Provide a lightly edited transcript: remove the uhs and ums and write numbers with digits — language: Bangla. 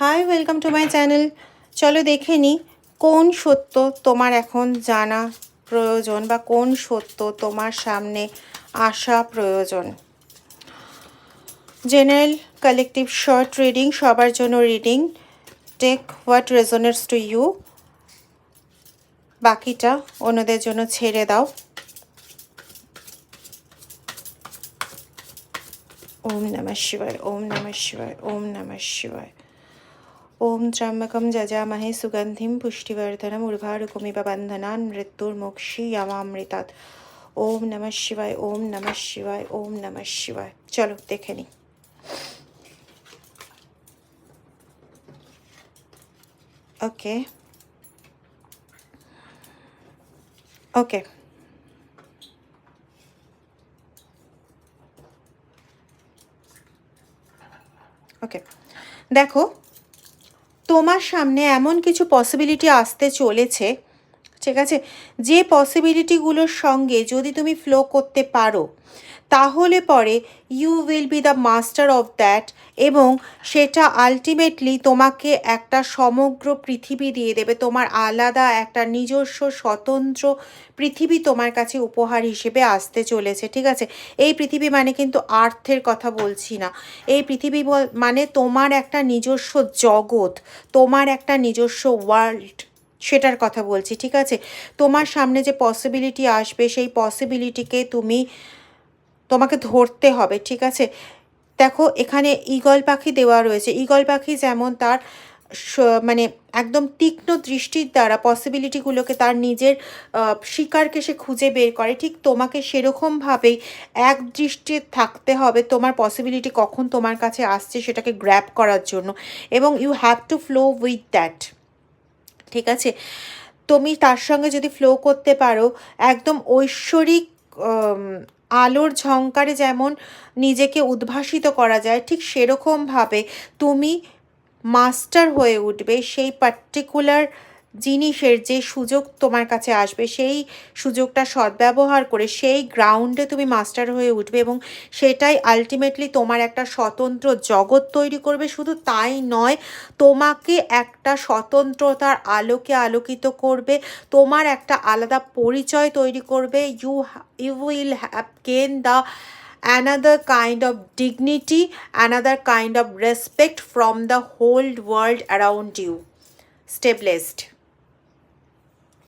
High, welcome to my channel. চলো দেখে নিই কোন সত্য তোমার এখন জানা প্রয়োজন বা কোন সত্য তোমার সামনে আসা প্রয়োজন। জেনারেল, কালেকটিভ, শর্ট রিডিং, সবার জন্য reading. Take what resonates to you, বাকিটা অন্যদের জন্য ছেড়ে দাও। ওম নমঃ শিবায়, ওম নমঃ শিবায়, ওম নমঃ শিবায়। ওম ত্র্যম্বকম যজামহে সুগন্ধিম পুষ্টিবর্ধনম উর্বারুকমিব বন্ধনান মৃত্যুর্মোক্ষীয়মামৃতাৎ। ওম নমঃ শিবায়, ওম নমঃ শিবায়, ওম নমঃ শিবায়। চলো দেখে নিই। ওকে ওকে ওকে দেখো, তোমার সামনে এমন কিছু পসিবিলিটি আসতে চলেছে, ঠিক আছে, যে পসিবিলিটিগুলোর সঙ্গে যদি তুমি ফ্লো করতে পারো তাহলে পরে you will be the master of that, এবং সেটা আলটিমেটলি তোমাকে একটা সমগ্র পৃথিবী দিয়ে দেবে। তোমার আলাদা একটা নিজস্ব স্বতন্ত্র পৃথিবী তোমার কাছে উপহার হিসেবে আসতে চলেছে, ঠিক আছে। এই পৃথিবী মানে কিন্তু আর্থের কথা বলছি না। এই পৃথিবী মানে তোমার একটা নিজস্ব জগৎ, তোমার একটা নিজস্ব ওয়ার্ল্ড, সেটার কথা বলছি, ঠিক আছে। তোমার সামনে যে পসিবিলিটি আসবে সেই পসিবিলিটিকে তোমাকে ধরতে হবে, ঠিক আছে। দেখো, এখানে ঈগল পাখি দেওয়া রয়েছে। ঈগল পাখি যেমন তার মানে একদম তীক্ষ্ণ দৃষ্টির দ্বারা পসিবিলিটিগুলোকে, তার নিজের শিকারকে সে খুঁজে বের করে, ঠিক তোমাকে সেরকমভাবেই এক দৃষ্টি থাকতে হবে তোমার পসিবিলিটি কখন তোমার কাছে আসছে সেটাকে গ্র্যাব করার জন্য, এবং you have to flow with that, ঠিক আছে। তুমি তার সঙ্গে যদি ফ্লো করতে পারো, একদম ঐশ্বরিক আলোর ঝংকারে যেমন নিজেকে উদ্ভাসিত করা যায়, ঠিক সেরকমভাবে তুমি মাস্টার হয়ে উঠবে সেই পার্টিকুলার জিনিসের। যে সুযোগ তোমার কাছে আসবে সেই সুযোগটা সদ্ব্যবহার করে সেই গ্রাউন্ডে তুমি মাস্টার হয়ে উঠবে, এবং সেটাই আলটিমেটলি তোমার একটা স্বতন্ত্র জগৎ তৈরি করবে। শুধু তাই নয়, তোমাকে একটা স্বতন্ত্রতার আলোকে আলোকিত করবে, তোমার একটা আলাদা পরিচয় তৈরি করবে। You will have gain the another kind of dignity, another kind of respect from the whole world around you. Stay blessed.